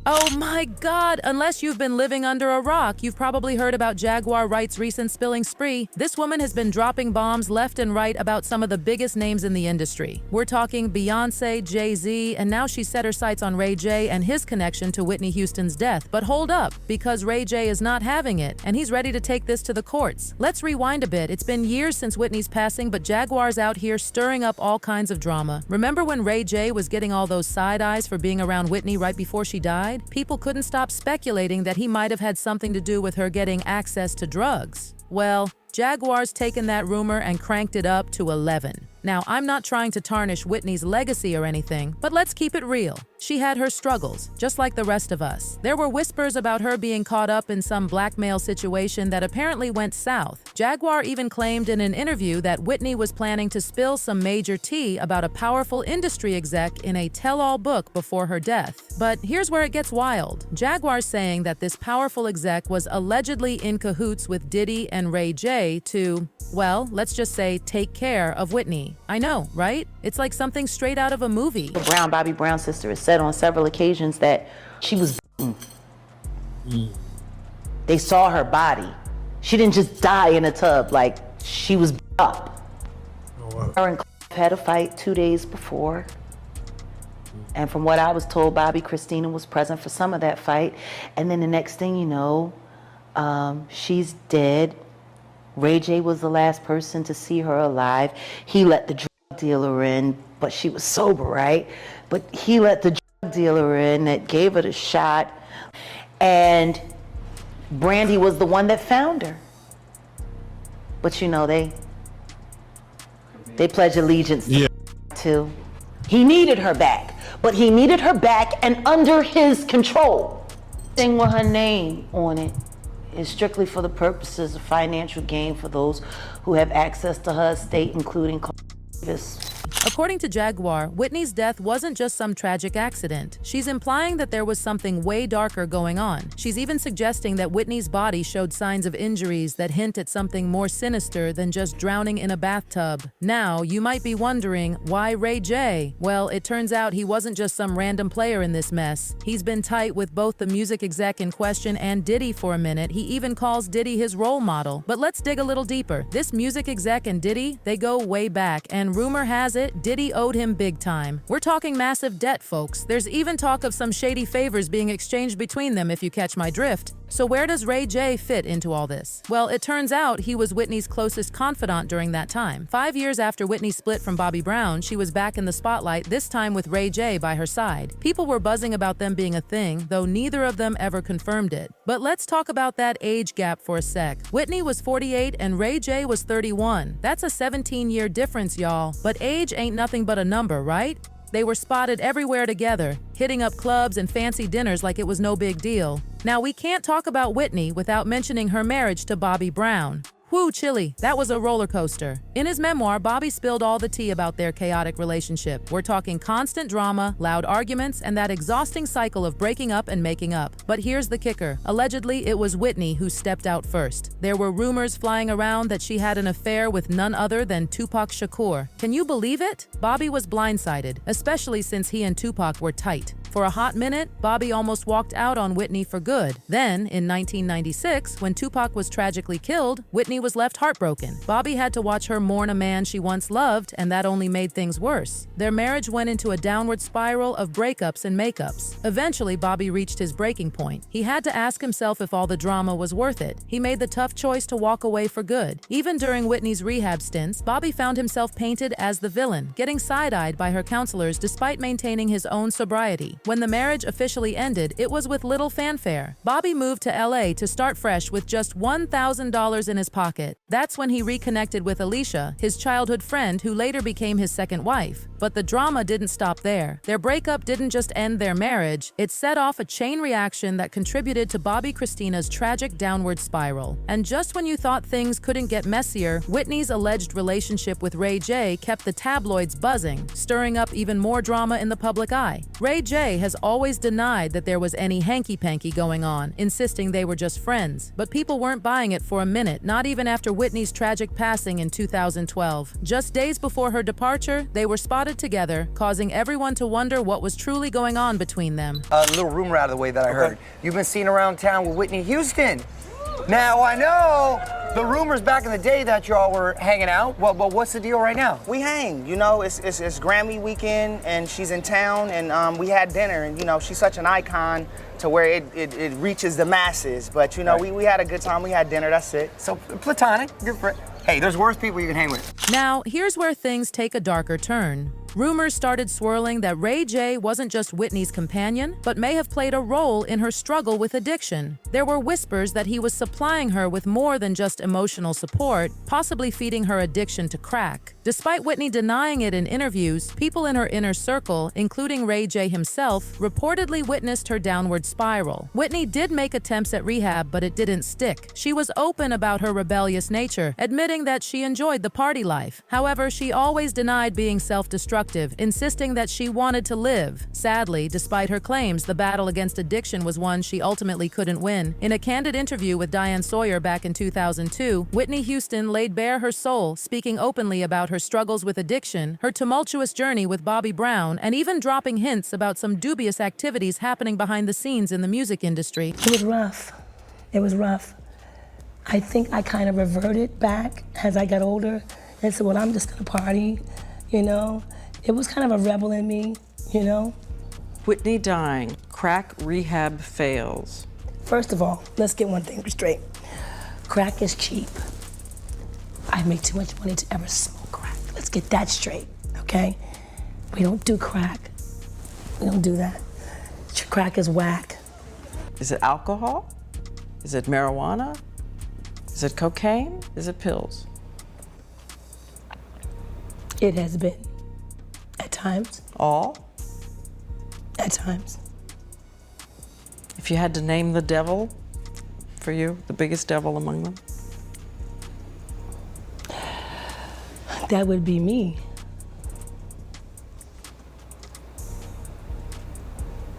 Oh my God! Unless you've been living under a rock, you've probably heard about Jaguar Wright's recent spilling spree. This woman has been dropping bombs left and right about some of the biggest names in the industry. We're talking Beyoncé, Jay Z, and now she's set her sights on Ray J and his connection to Whitney Houston's death. But hold up, because Ray J is not having it, and he's ready to take this to the courts. Let's rewind a bit. It's been years since Whitney's passing, but Jaguar's out here stirring up all kinds of drama. Remember when Ray J was getting all those side eyes for being around Whitney right before she died? People couldn't stop speculating that he might have had something to do with her getting access to drugs. Well, Jaguar's taken that rumor and cranked it up to 11. Now, I'm not trying to tarnish Whitney's legacy or anything, but let's keep it real. She had her struggles, just like the rest of us. There were whispers about her being caught up in some blackmail situation that apparently went south. Jaguar even claimed in an interview that Whitney was planning to spill some major tea about a powerful industry exec in a tell-all book before her death. But here's where it gets wild. Jaguar's saying that this powerful exec was allegedly in cahoots with Diddy and Ray J to, well, let's just say take care of Whitney. I know, right? It's like something straight out of a movie. Bobby Brown's sister, has said on several occasions that she was beaten. They saw her body. She didn't just die in a tub, like she was up. Oh, wow. Her and had a fight 2 days before. And from what I was told, Christina was present for some of that fight. And then the next thing you know, she's dead. Ray J was the last person to see her alive. He let the drug dealer in, but she was sober, right? But he let the drug dealer in that gave her the shot. And Brandy was the one that found her. But you know, they pledge allegiance to. He needed her back, but he needed her back and under his control. Thing with her name on it is strictly for the purposes of financial gain for those who have access to her estate, including this. According to Jaguar, Whitney's death wasn't just some tragic accident. She's implying that there was something way darker going on. She's even suggesting that Whitney's body showed signs of injuries that hint at something more sinister than just drowning in a bathtub. Now, you might be wondering, why Ray J? Well, it turns out he wasn't just some random player in this mess. He's been tight with both the music exec in question and Diddy for a minute. He even calls Diddy his role model. But let's dig a little deeper. This music exec and Diddy, they go way back, and rumor has it, Diddy owed him big time. We're talking massive debt, folks. There's even talk of some shady favors being exchanged between them, if you catch my drift. So where does Ray J fit into all this? Well, it turns out he was Whitney's closest confidant during that time. 5 years after Whitney split from Bobby Brown, she was back in the spotlight, this time with Ray J by her side. People were buzzing about them being a thing, though neither of them ever confirmed it. But let's talk about that age gap for a sec. Whitney was 48 and Ray J was 31. That's a 17-year difference, y'all. But age ain't nothing but a number, right? They were spotted everywhere together, hitting up clubs and fancy dinners like it was no big deal. Now, we can't talk about Whitney without mentioning her marriage to Bobby Brown. Whoo, chilly, that was a roller coaster. In his memoir, Bobby spilled all the tea about their chaotic relationship. We're talking constant drama, loud arguments, and that exhausting cycle of breaking up and making up. But here's the kicker. Allegedly, it was Whitney who stepped out first. There were rumors flying around that she had an affair with none other than Tupac Shakur. Can you believe it? Bobby was blindsided, especially since he and Tupac were tight. For a hot minute, Bobby almost walked out on Whitney for good. Then, in 1996, when Tupac was tragically killed, Whitney was left heartbroken. Bobby had to watch her mourn a man she once loved, and that only made things worse. Their marriage went into a downward spiral of breakups and makeups. Eventually, Bobby reached his breaking point. He had to ask himself if all the drama was worth it. He made the tough choice to walk away for good. Even during Whitney's rehab stints, Bobby found himself painted as the villain, getting side-eyed by her counselors despite maintaining his own sobriety. When the marriage officially ended, it was with little fanfare. Bobby moved to LA to start fresh with just $1,000 in his pocket. That's when he reconnected with Alicia, his childhood friend who later became his second wife. But the drama didn't stop there. Their breakup didn't just end their marriage, it set off a chain reaction that contributed to Bobby Christina's tragic downward spiral. And just when you thought things couldn't get messier, Whitney's alleged relationship with Ray J kept the tabloids buzzing, stirring up even more drama in the public eye. Ray J Ray has always denied that there was any hanky-panky going on, insisting they were just friends. But people weren't buying it for a minute, not even after Whitney's tragic passing in 2012. Just days before her departure, they were spotted together, causing everyone to wonder what was truly going on between them. A little rumor out of the way that I heard. You've been seen around town with Whitney Houston. Now, I know the rumors back in the day that y'all were hanging out. Well, what's the deal right now? We hang, you know, it's Grammy weekend and she's in town and we had dinner and, you know, she's such an icon to where it reaches the masses. But, you know, we had a good time, we had dinner, that's it. So, platonic, good friend. Hey, there's worse people you can hang with. Now, here's where things take a darker turn. Rumors started swirling that Ray J wasn't just Whitney's companion, but may have played a role in her struggle with addiction. There were whispers that he was supplying her with more than just emotional support, possibly feeding her addiction to crack. Despite Whitney denying it in interviews, people in her inner circle, including Ray J himself, reportedly witnessed her downward spiral. Whitney did make attempts at rehab, but it didn't stick. She was open about her rebellious nature, admitting that she enjoyed the party life. However, she always denied being self-destructive, insisting that she wanted to live. Sadly, despite her claims, the battle against addiction was one she ultimately couldn't win. In a candid interview with Diane Sawyer back in 2002, Whitney Houston laid bare her soul, speaking openly about her struggles with addiction, her tumultuous journey with Bobby Brown, and even dropping hints about some dubious activities happening behind the scenes in the music industry. It was rough. It was rough. I think I kind of reverted back as I got older and said, well, I'm just gonna party, you know? It was kind of a rebel in me, you know? Whitney dying, crack rehab fails. First of all, let's get one thing straight. Crack is cheap. I make too much money to ever smoke crack. Let's get that straight, okay? We don't do crack. We don't do that. Crack is whack. Is it alcohol? Is it marijuana? Is it cocaine? Is it pills? It has been. At times. All? At times. If you had to name the devil for you, the biggest devil among them? That would be me.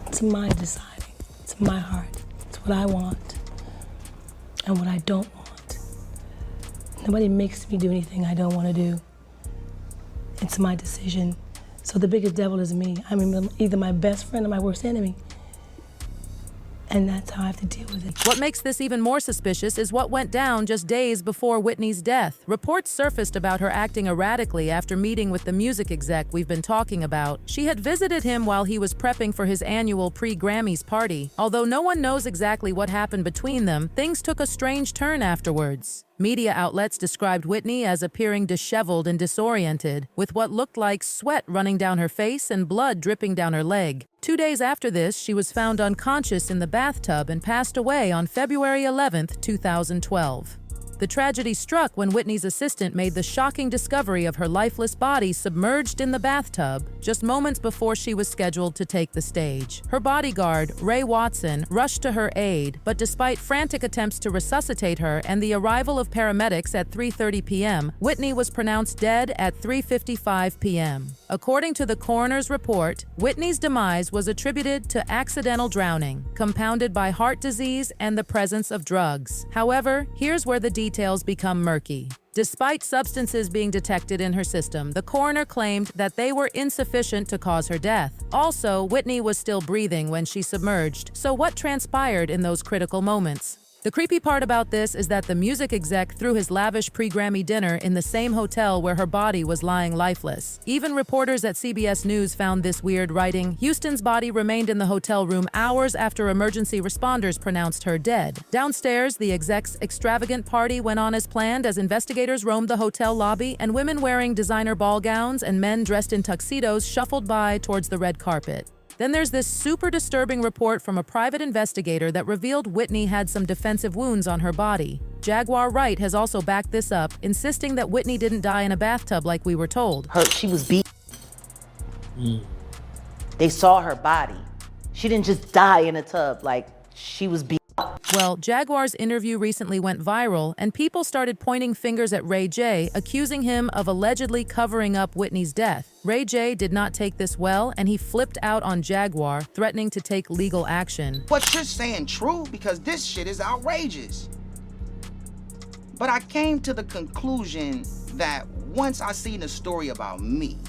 It's my deciding. It's my heart. It's what I want and what I don't want. Nobody makes me do anything I don't want to do. It's my decision. So the biggest devil is me. I'm either my best friend or my worst enemy. And that's how I have to deal with it. What makes this even more suspicious is what went down just days before Whitney's death. Reports surfaced about her acting erratically after meeting with the music exec we've been talking about. She had visited him while he was prepping for his annual pre-Grammys party. Although no one knows exactly what happened between them, things took a strange turn afterwards. Media outlets described Whitney as appearing disheveled and disoriented, with what looked like sweat running down her face and blood dripping down her leg. 2 days after this, she was found unconscious in the bathtub and passed away on February 11, 2012. The tragedy struck when Whitney's assistant made the shocking discovery of her lifeless body submerged in the bathtub just moments before she was scheduled to take the stage. Her bodyguard, Ray Watson, rushed to her aid, but despite frantic attempts to resuscitate her and the arrival of paramedics at 3:30 p.m., Whitney was pronounced dead at 3:55 p.m. According to the coroner's report, Whitney's demise was attributed to accidental drowning, compounded by heart disease and the presence of drugs. However, here's where the details become murky. Despite substances being detected in her system, the coroner claimed that they were insufficient to cause her death. Also, Whitney was still breathing when she submerged, so what transpired in those critical moments? The creepy part about this is that the music exec threw his lavish pre-Grammy dinner in the same hotel where her body was lying lifeless. Even reporters at CBS News found this weird, writing, "Houston's body remained in the hotel room hours after emergency responders pronounced her dead." Downstairs, the exec's extravagant party went on as planned as investigators roamed the hotel lobby and women wearing designer ball gowns and men dressed in tuxedos shuffled by towards the red carpet. Then there's this super disturbing report from a private investigator that revealed Whitney had some defensive wounds on her body. Jaguar Wright has also backed this up, insisting that Whitney didn't die in a bathtub like we were told. She was beat. They saw her body. She didn't just die in a tub, like she was beat. Well, Jaguar's interview recently went viral, and people started pointing fingers at Ray J, accusing him of allegedly covering up Whitney's death. Ray J did not take this well, and he flipped out on Jaguar, threatening to take legal action. What you're saying true, because this shit is outrageous. But I came to the conclusion that once I seen the story about me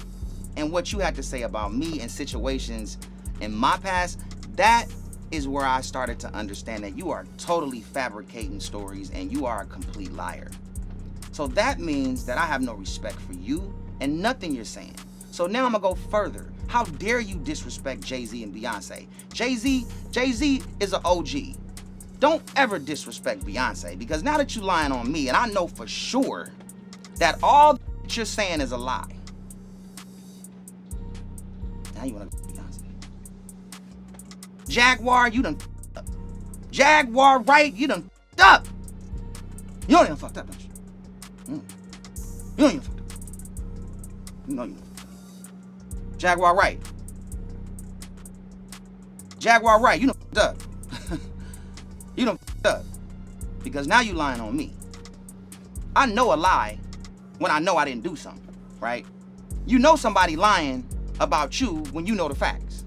and what you had to say about me and situations in my past, that is where I started to understand that you are totally fabricating stories and you are a complete liar. So that means that I have no respect for you and nothing you're saying. So now I'm gonna go further. How dare you disrespect Jay Z and Beyonce? Jay Z is an OG. Don't ever disrespect Beyonce, because now that you lying on me, and I know for sure that all you're saying is a lie. Now you wanna Beyonce. Jaguar, you done up. Jaguar Wright, you done up. You don't even fucked up, don't you? You don't even fucked up. You know you done fucked up. Jaguar Wright. Jaguar Wright, you done fucked up. You done fucked up. Because now you lying on me. I know a lie when I know I didn't do something, right? You know somebody lying about you when you know the facts.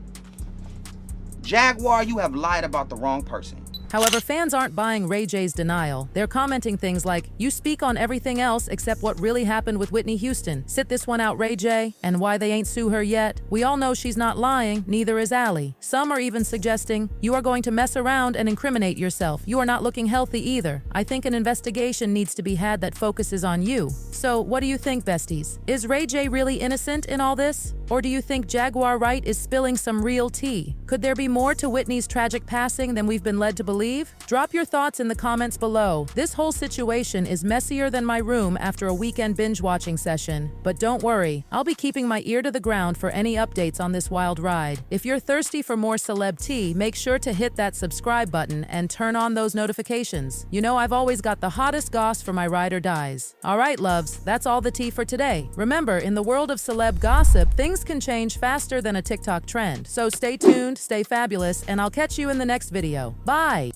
Jaguar, you have lied about the wrong person. However, fans aren't buying Ray J's denial. They're commenting things like, "You speak on everything else except what really happened with Whitney Houston. Sit this one out, Ray J. And why they ain't sue her yet? We all know she's not lying, neither is Allie." Some are even suggesting, "You are going to mess around and incriminate yourself. You are not looking healthy either. I think an investigation needs to be had that focuses on you." So what do you think, besties? Is Ray J really innocent in all this? Or do you think Jaguar Wright is spilling some real tea? Could there be more to Whitney's tragic passing than we've been led to believe? Drop your thoughts in the comments below. This whole situation is messier than my room after a weekend binge-watching session. But don't worry, I'll be keeping my ear to the ground for any updates on this wild ride. If you're thirsty for more celeb tea, make sure to hit that subscribe button and turn on those notifications. You know I've always got the hottest goss for my ride or dies. Alright, loves, that's all the tea for today. Remember, in the world of celeb gossip, things can change faster than a TikTok trend. So stay tuned, stay fabulous, and I'll catch you in the next video. Bye!